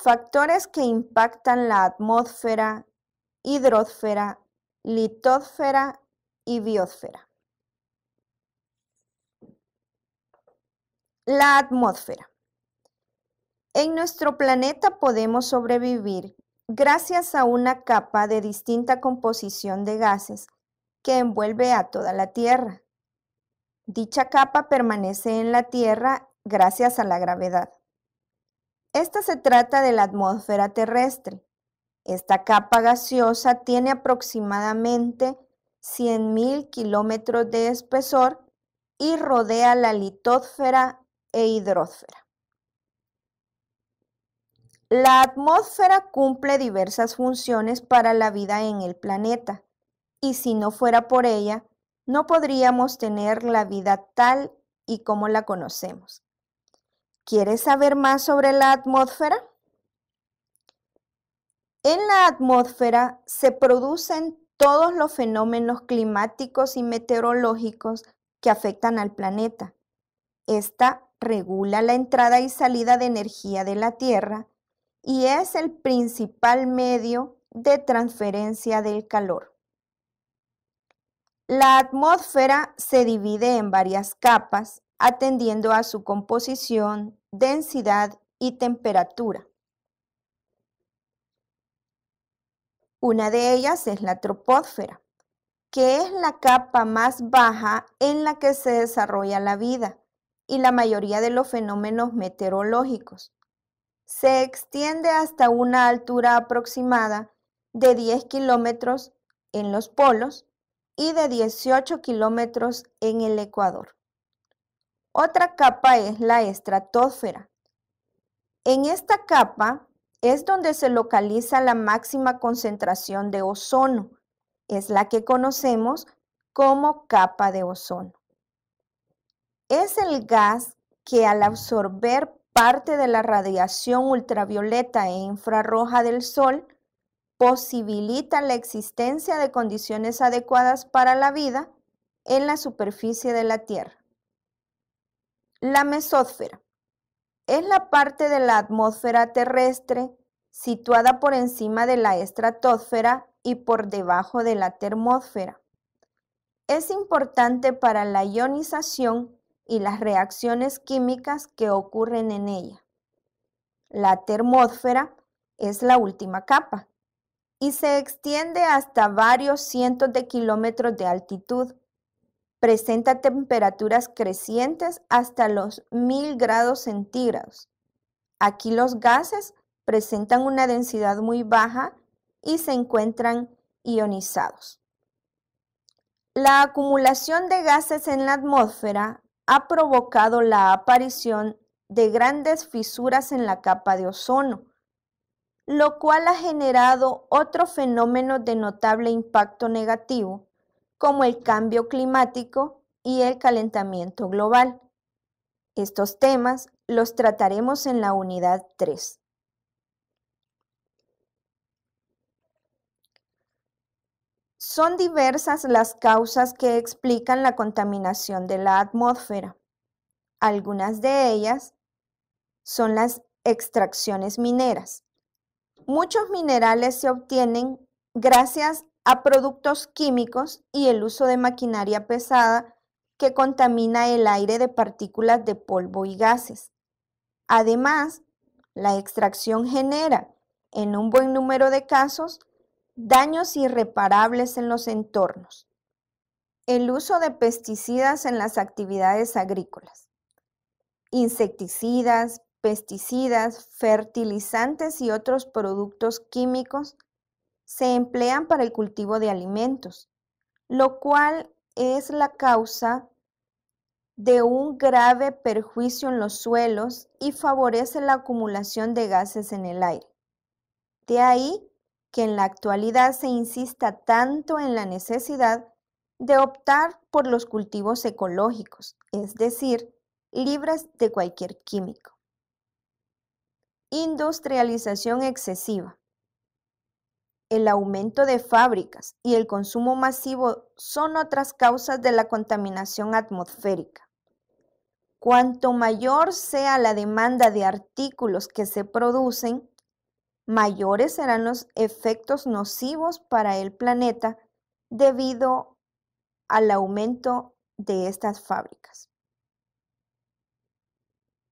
Factores que impactan la atmósfera, hidrosfera, litosfera y biosfera. La atmósfera. En nuestro planeta podemos sobrevivir gracias a una capa de distinta composición de gases que envuelve a toda la Tierra. Dicha capa permanece en la Tierra gracias a la gravedad. Esta se trata de la atmósfera terrestre. Esta capa gaseosa tiene aproximadamente 100.000 kilómetros de espesor y rodea la litosfera e hidrosfera. La atmósfera cumple diversas funciones para la vida en el planeta, y si no fuera por ella, no podríamos tener la vida tal y como la conocemos. ¿Quieres saber más sobre la atmósfera? En la atmósfera se producen todos los fenómenos climáticos y meteorológicos que afectan al planeta. Esta regula la entrada y salida de energía de la Tierra y es el principal medio de transferencia del calor. La atmósfera se divide en varias capas, atendiendo a su composición, densidad y temperatura. Una de ellas es la troposfera, que es la capa más baja en la que se desarrolla la vida y la mayoría de los fenómenos meteorológicos. Se extiende hasta una altura aproximada de 10 kilómetros en los polos y de 18 kilómetros en el ecuador. Otra capa es la estratosfera. En esta capa es donde se localiza la máxima concentración de ozono. Es la que conocemos como capa de ozono. Es el gas que al absorber parte de la radiación ultravioleta e infrarroja del Sol posibilita la existencia de condiciones adecuadas para la vida en la superficie de la Tierra. La mesósfera es la parte de la atmósfera terrestre situada por encima de la estratosfera y por debajo de la termósfera. Es importante para la ionización y las reacciones químicas que ocurren en ella. La termósfera es la última capa y se extiende hasta varios cientos de kilómetros de altitud. Presenta temperaturas crecientes hasta los 1000 grados centígrados. Aquí los gases presentan una densidad muy baja y se encuentran ionizados. La acumulación de gases en la atmósfera ha provocado la aparición de grandes fisuras en la capa de ozono, lo cual ha generado otro fenómeno de notable impacto negativo, como el cambio climático y el calentamiento global. Estos temas los trataremos en la unidad 3. Son diversas las causas que explican la contaminación de la atmósfera. Algunas de ellas son las extracciones mineras. Muchos minerales se obtienen gracias a productos químicos y el uso de maquinaria pesada que contamina el aire de partículas de polvo y gases. Además, la extracción genera, en un buen número de casos, daños irreparables en los entornos. El uso de pesticidas en las actividades agrícolas. Insecticidas, pesticidas, fertilizantes y otros productos químicos se emplean para el cultivo de alimentos, lo cual es la causa de un grave perjuicio en los suelos y favorece la acumulación de gases en el aire. De ahí que en la actualidad se insista tanto en la necesidad de optar por los cultivos ecológicos, es decir, libres de cualquier químico. Industrialización excesiva. El aumento de fábricas y el consumo masivo son otras causas de la contaminación atmosférica. Cuanto mayor sea la demanda de artículos que se producen, mayores serán los efectos nocivos para el planeta debido al aumento de estas fábricas.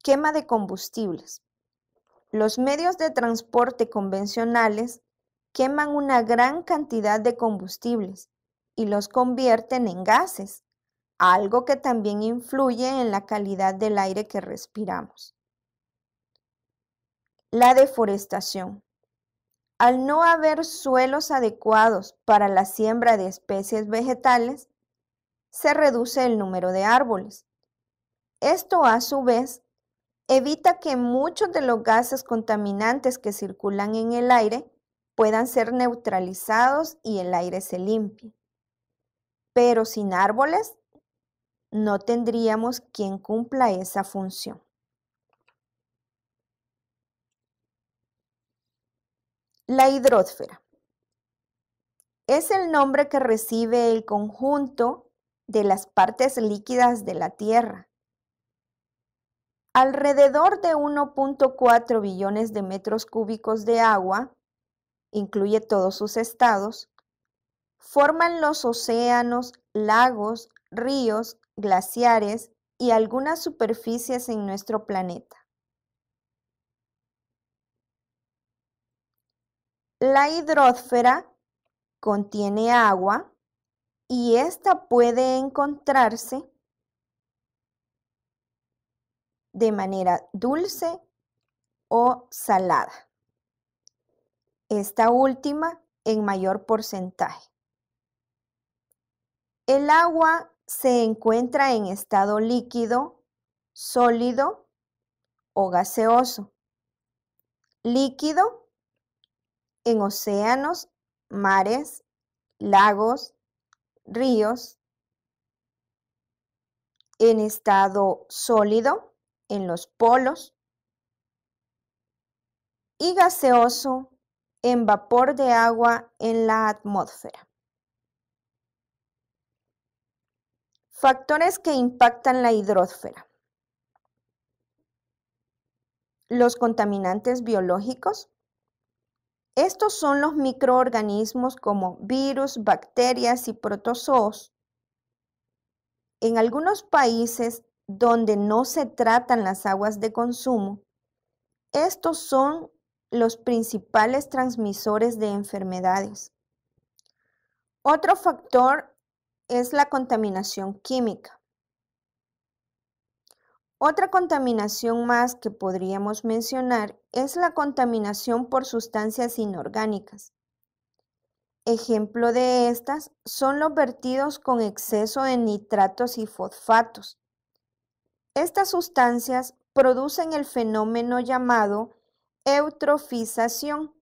Quema de combustibles. Los medios de transporte convencionales queman una gran cantidad de combustibles y los convierten en gases, algo que también influye en la calidad del aire que respiramos. La deforestación. Al no haber suelos adecuados para la siembra de especies vegetales, se reduce el número de árboles. Esto, a su vez, evita que muchos de los gases contaminantes que circulan en el aire puedan ser neutralizados y el aire se limpie. Pero sin árboles, no tendríamos quien cumpla esa función. La hidrósfera es el nombre que recibe el conjunto de las partes líquidas de la Tierra. Alrededor de 1.4 billones de metros cúbicos de agua, incluye todos sus estados, forman los océanos, lagos, ríos, glaciares y algunas superficies en nuestro planeta. La hidrósfera contiene agua y esta puede encontrarse de manera dulce o salada. Esta última en mayor porcentaje. El agua se encuentra en estado líquido, sólido o gaseoso. Líquido en océanos, mares, lagos, ríos. En estado sólido en los polos. Y gaseoso en vapor de agua en la atmósfera. Factores que impactan la hidrósfera. Los contaminantes biológicos. Estos son los microorganismos como virus, bacterias y protozoos. En algunos países donde no se tratan las aguas de consumo, estos son los principales transmisores de enfermedades. Otro factor es la contaminación química. Otra contaminación más que podríamos mencionar es la contaminación por sustancias inorgánicas. Ejemplo de estas son los vertidos con exceso de nitratos y fosfatos. Estas sustancias producen el fenómeno llamado eutrofización.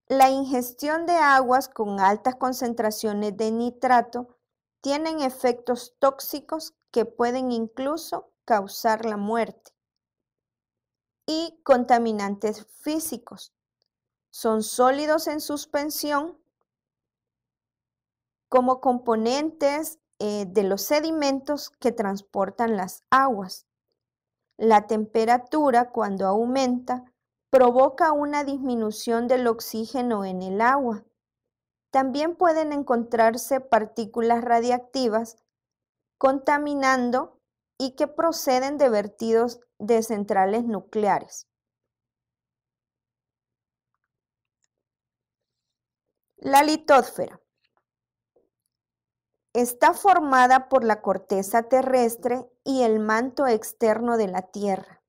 La ingestión de aguas con altas concentraciones de nitrato tienen efectos tóxicos que pueden incluso causar la muerte. Y contaminantes físicos. Son sólidos en suspensión como componentes de los sedimentos que transportan las aguas. La temperatura, cuando aumenta, provoca una disminución del oxígeno en el agua. También pueden encontrarse partículas radiactivas contaminando y que proceden de vertidos de centrales nucleares. La litosfera está formada por la corteza terrestre y el manto externo de la Tierra.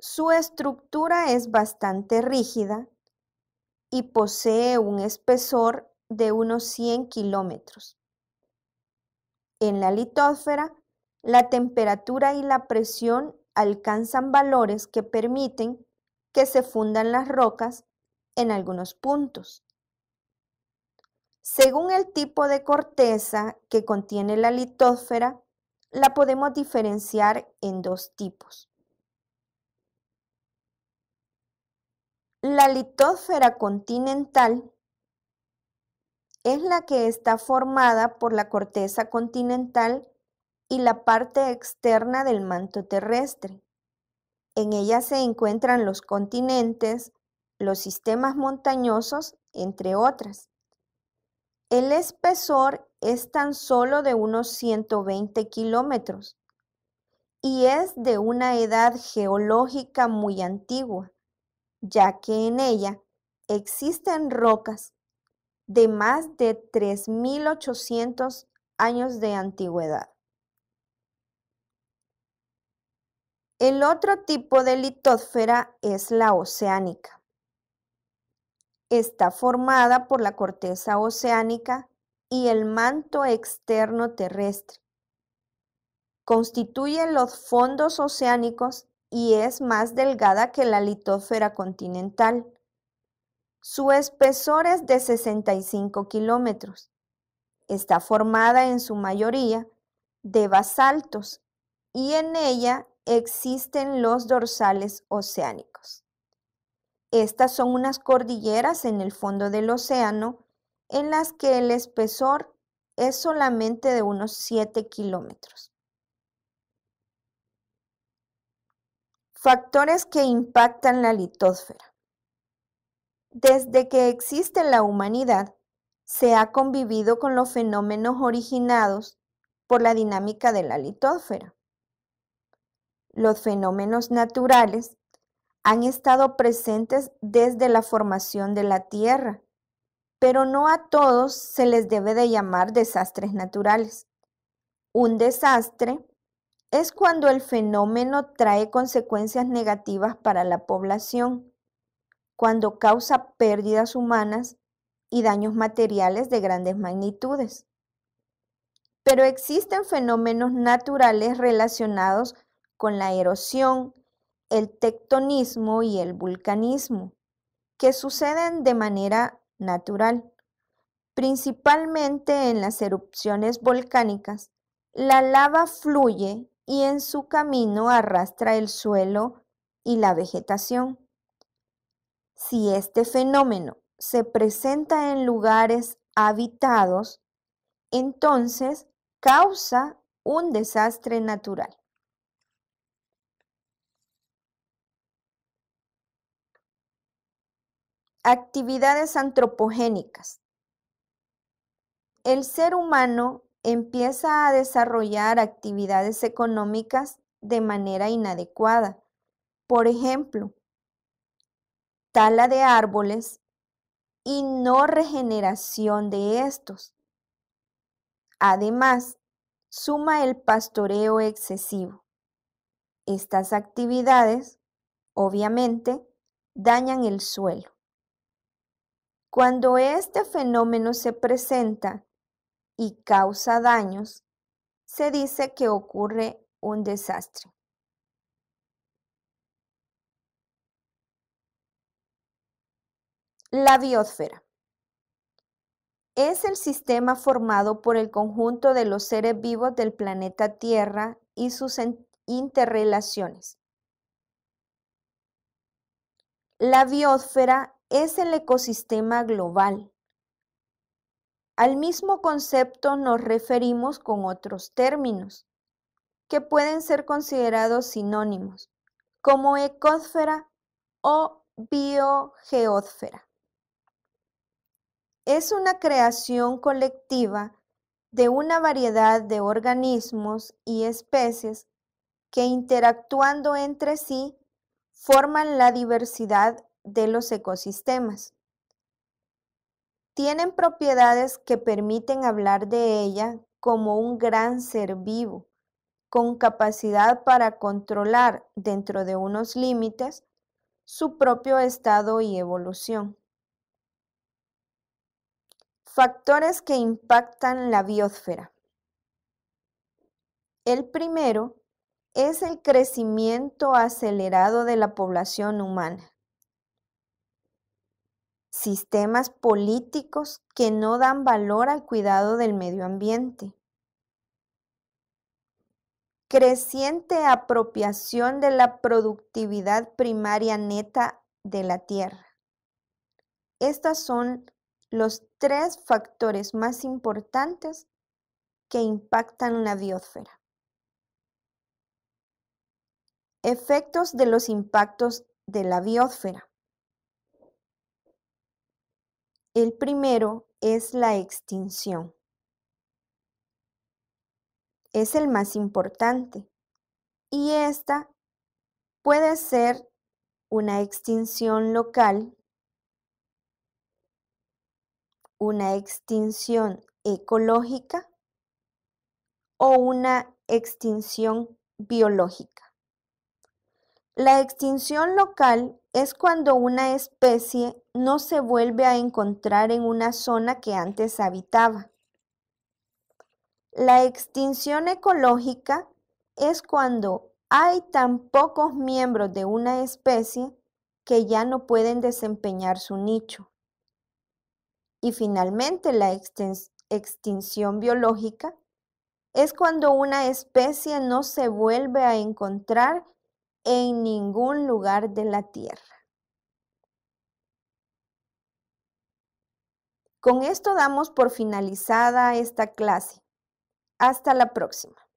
Su estructura es bastante rígida y posee un espesor de unos 100 kilómetros. En la litosfera, la temperatura y la presión alcanzan valores que permiten que se fundan las rocas en algunos puntos. Según el tipo de corteza que contiene la litosfera, la podemos diferenciar en dos tipos. La litosfera continental es la que está formada por la corteza continental y la parte externa del manto terrestre. En ella se encuentran los continentes, los sistemas montañosos, entre otras. El espesor es tan solo de unos 120 kilómetros y es de una edad geológica muy antigua, ya que en ella existen rocas de más de 3.800 años de antigüedad. El otro tipo de litósfera es la oceánica. Está formada por la corteza oceánica y el manto externo terrestre. Constituye los fondos oceánicos y es más delgada que la litósfera continental. Su espesor es de 65 kilómetros. Está formada en su mayoría de basaltos y en ella existen los dorsales oceánicos. Estas son unas cordilleras en el fondo del océano en las que el espesor es solamente de unos 7 kilómetros. Factores que impactan la litósfera. Desde que existe la humanidad, se ha convivido con los fenómenos originados por la dinámica de la litósfera. Los fenómenos naturales han estado presentes desde la formación de la Tierra, pero no a todos se les debe de llamar desastres naturales. Un desastre es cuando el fenómeno trae consecuencias negativas para la población, cuando causa pérdidas humanas y daños materiales de grandes magnitudes. Pero existen fenómenos naturales relacionados con la erosión, el tectonismo y el vulcanismo, que suceden de manera natural. Principalmente en las erupciones volcánicas, la lava fluye y en su camino arrastra el suelo y la vegetación. Si este fenómeno se presenta en lugares habitados, entonces causa un desastre natural. Actividades antropogénicas. El ser humano empieza a desarrollar actividades económicas de manera inadecuada. Por ejemplo, tala de árboles y no regeneración de estos. Además, suma el pastoreo excesivo. Estas actividades, obviamente, dañan el suelo. Cuando este fenómeno se presenta y causa daños, se dice que ocurre un desastre. La biosfera es el sistema formado por el conjunto de los seres vivos del planeta Tierra y sus interrelaciones. La biosfera es el ecosistema global. Al mismo concepto nos referimos con otros términos que pueden ser considerados sinónimos, como ecosfera o biogeósfera. Es una creación colectiva de una variedad de organismos y especies que interactuando entre sí forman la diversidad de los ecosistemas. Tienen propiedades que permiten hablar de ella como un gran ser vivo, con capacidad para controlar dentro de unos límites su propio estado y evolución. Factores que impactan la biosfera. El primero es el crecimiento acelerado de la población humana. Sistemas políticos que no dan valor al cuidado del medio ambiente. Creciente apropiación de la productividad primaria neta de la tierra. Estos son los 3 factores más importantes que impactan la biosfera. Efectos de los impactos de la biosfera. El primero es la extinción. Es el más importante y esta puede ser una extinción local, una extinción ecológica o una extinción biológica. La extinción local es cuando una especie no se vuelve a encontrar en una zona que antes habitaba. La extinción ecológica es cuando hay tan pocos miembros de una especie que ya no pueden desempeñar su nicho. Y finalmente, la extinción biológica es cuando una especie no se vuelve a encontrar en ningún lugar de la Tierra. Con esto damos por finalizada esta clase. Hasta la próxima.